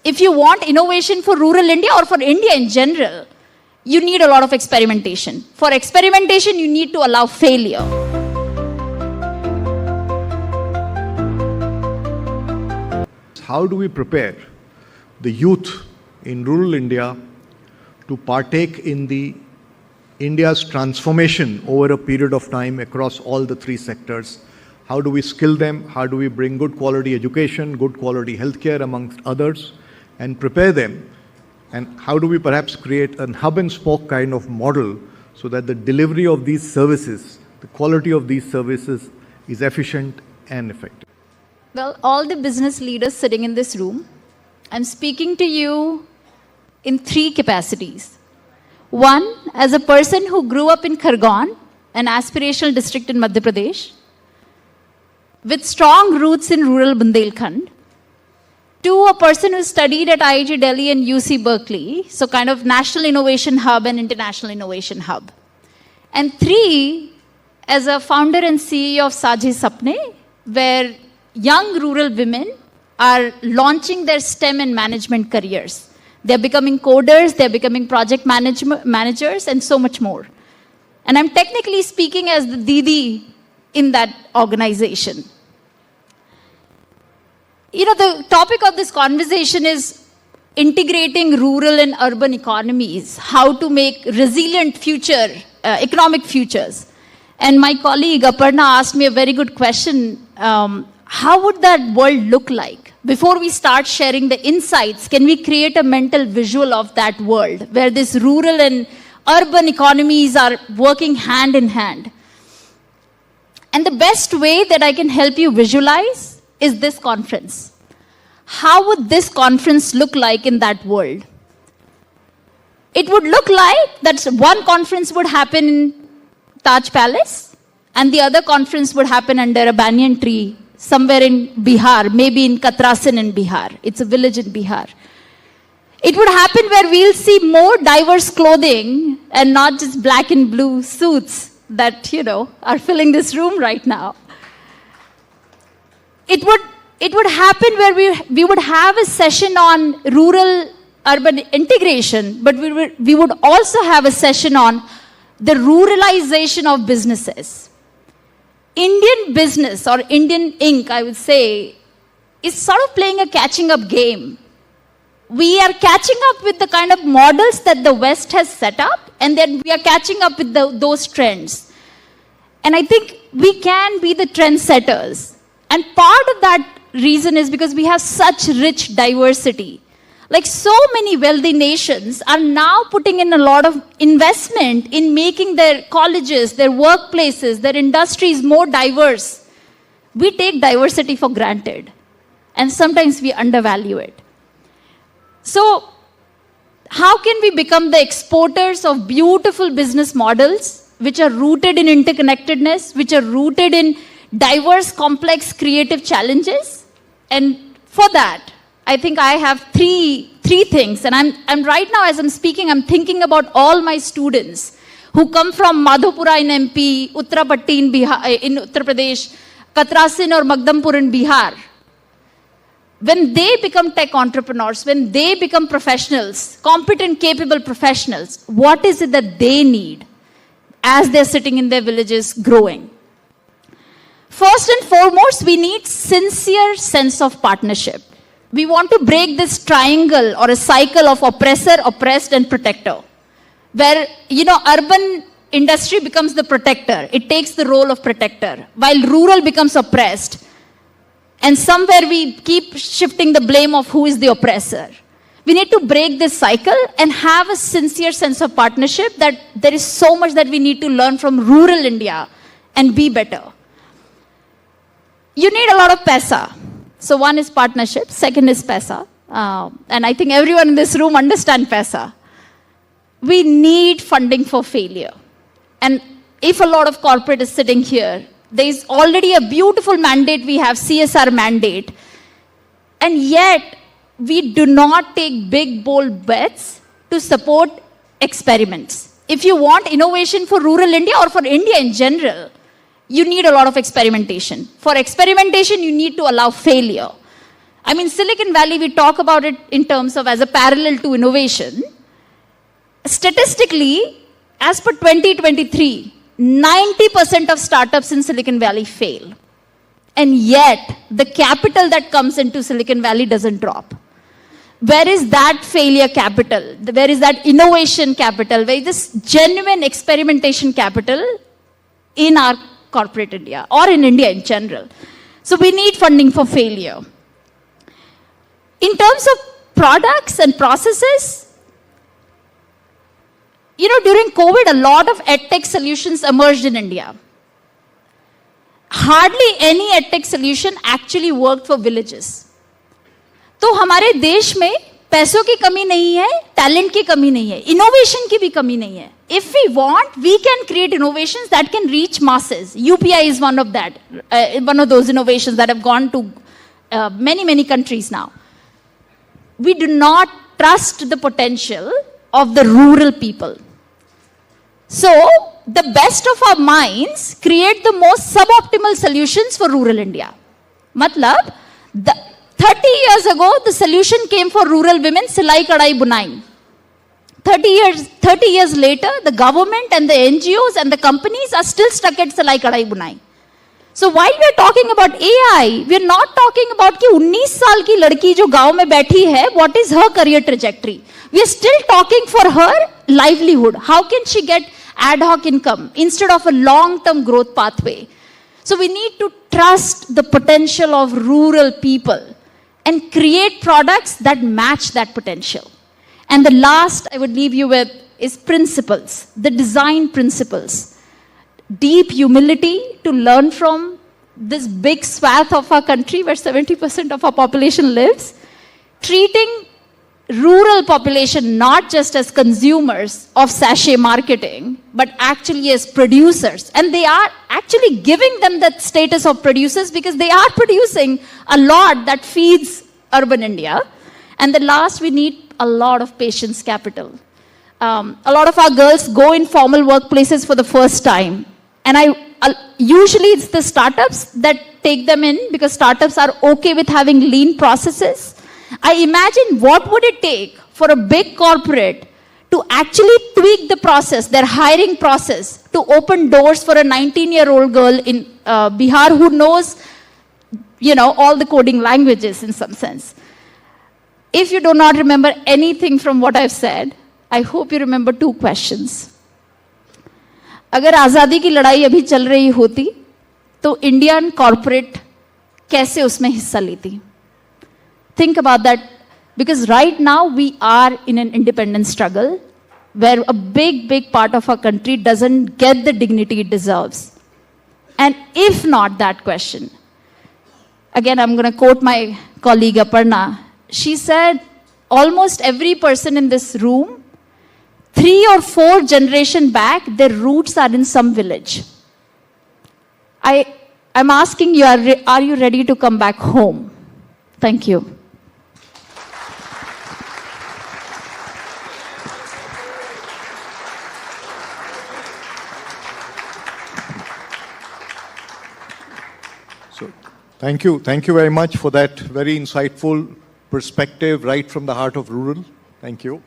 if you want innovation for rural India or for India in general, you need a lot of experimentation. For experimentation, you need to allow failure. How do we prepare the youth in rural India to partake in India's transformation over a period of time across all the three sectors? How do we skill them? How do we bring good quality education, good quality healthcare amongst others, and prepare them? And how do we perhaps create a hub and spoke kind of model so that the delivery of these services, the quality of these services is efficient and effective? Well, all the business leaders sitting in this room, I'm speaking to you in three capacities. One, as a person who grew up in Khargone, an aspirational district in Madhya Pradesh, with strong roots in rural Bundelkhand. Two, a person who studied at IIT Delhi and UC Berkeley, so kind of national innovation hub and international innovation hub. And three, as a founder and CEO of Sajhe Sapne, where young rural women are launching their STEM and management careers. They're becoming coders, they're becoming project managers, and so much more. And I'm technically speaking as the Didi in that organization. You know, the topic of this conversation is integrating rural and urban economies, how to make resilient economic futures. And my colleague Aparna asked me a very good question. How would that world look like? Before we start sharing the insights, can we create a mental visual of that world where this rural and urban economies are working hand in hand? And the best way that I can help you visualize is this conference. How would this conference look like in that world? It would look like that one conference would happen in Taj Palace and the other conference would happen under a banyan tree somewhere in Bihar, maybe in Katrasin in Bihar. It's a village in Bihar. It would happen where we'll see more diverse clothing and not just black and blue suits that, are filling this room right now. It would happen where we would have a session on rural-urban integration, but we would also have a session on the ruralization of businesses. Indian business, or Indian Inc., I would say, is sort of playing a catching-up game. We are catching up with the kind of models that the West has set up, and then we are catching up with those trends. And I think we can be the trendsetters. And part of that reason is because we have such rich diversity. Like so many wealthy nations are now putting in a lot of investment in making their colleges, their workplaces, their industries more diverse. We take diversity for granted. And sometimes we undervalue it. So, how can we become the exporters of beautiful business models which are rooted in interconnectedness, which are rooted in diverse, complex, creative challenges? And for that, I think I have three things. And I'm right now, as I'm speaking, I'm thinking about all my students who come from Madhopura in MP, Uttarapatti in Uttar Pradesh, Katrasin or Magdampur in Bihar. When they become tech entrepreneurs, when they become professionals, competent, capable professionals, what is it that they need as they're sitting in their villages growing? First and foremost, we need sincere sense of partnership. We want to break this triangle or a cycle of oppressor, oppressed, and protector, where, urban industry becomes the protector. It takes the role of protector, while rural becomes oppressed. And somewhere we keep shifting the blame of who is the oppressor. We need to break this cycle and have a sincere sense of partnership that there is so much that we need to learn from rural India and be better. You need a lot of paisa. So one is partnership, second is paisa. And I think everyone in this room understands paisa. We need funding for failure. And if a lot of corporate is sitting here, there is already a beautiful mandate we have, CSR mandate. And yet, we do not take big, bold bets to support experiments. If you want innovation for rural India or for India in general, you need a lot of experimentation. For experimentation, you need to allow failure. I mean, Silicon Valley, we talk about it in terms of as a parallel to innovation. Statistically, as per 2023, 90% of startups in Silicon Valley fail. And yet, the capital that comes into Silicon Valley doesn't drop. Where is that failure capital? Where is that innovation capital? Where is this genuine experimentation capital in our corporate India or in India in general? So we need funding for failure. In terms of products and processes, during COVID, a lot of edtech solutions emerged in India. Hardly any edtech solution actually worked for villages. तो हमारे देश में पैसों की कमी नहीं है, talent की कमी नहीं है, इनोवेशन की भी कमी नहीं है. If we want, we can create innovations that can reach masses. UPI is one of that, one of those innovations that have gone to many countries now. We do not trust the potential of the rural people. So, the best of our minds create the most suboptimal solutions for rural India. Matlab, 30 years ago, the solution came for rural women, silai kadai bunai. 30 years later, the government and the NGOs and the companies are still stuck at silai kadai bunai. So while we are talking about AI, we are not talking about कि 19 साल की लड़की जो गांव में बैठी है, what is her career trajectory? We are still talking for her livelihood. How can she get ad hoc income instead of a long-term growth pathway? So we need to trust the potential of rural people and create products that match that potential. And the last I would leave you with is principles, the design principles. Deep humility to learn from this big swath of our country where 70% of our population lives. Treating rural population not just as consumers of sachet marketing, but actually as producers. And they are actually giving them that status of producers because they are producing a lot that feeds urban India. And the last, we need a lot of patience capital. A lot of our girls go in formal workplaces for the first time. And usually it's the startups that take them in because startups are okay with having lean processes. I imagine what would it take for a big corporate to actually tweak the process, their hiring process, to open doors for a 19-year-old girl in Bihar who knows, all the coding languages in some sense. If you do not remember anything from what I've said, I hope you remember 2 questions. अगर आज़ादी की लड़ाई अभी चल रही होती, तो Indian corporate कैसे उसमें हिस्सा लेती? Think about that, because right now we are in an independence struggle where a big part of our country doesn't get the dignity it deserves. And if not that question, again, I'm going to quote my colleague Aparna. She said, almost every person in this room, 3 or 4 generations back, their roots are in some village. I'm asking you, are you ready to come back home? Thank you. So, thank you very much for that very insightful perspective right from the heart of rural. Thank you.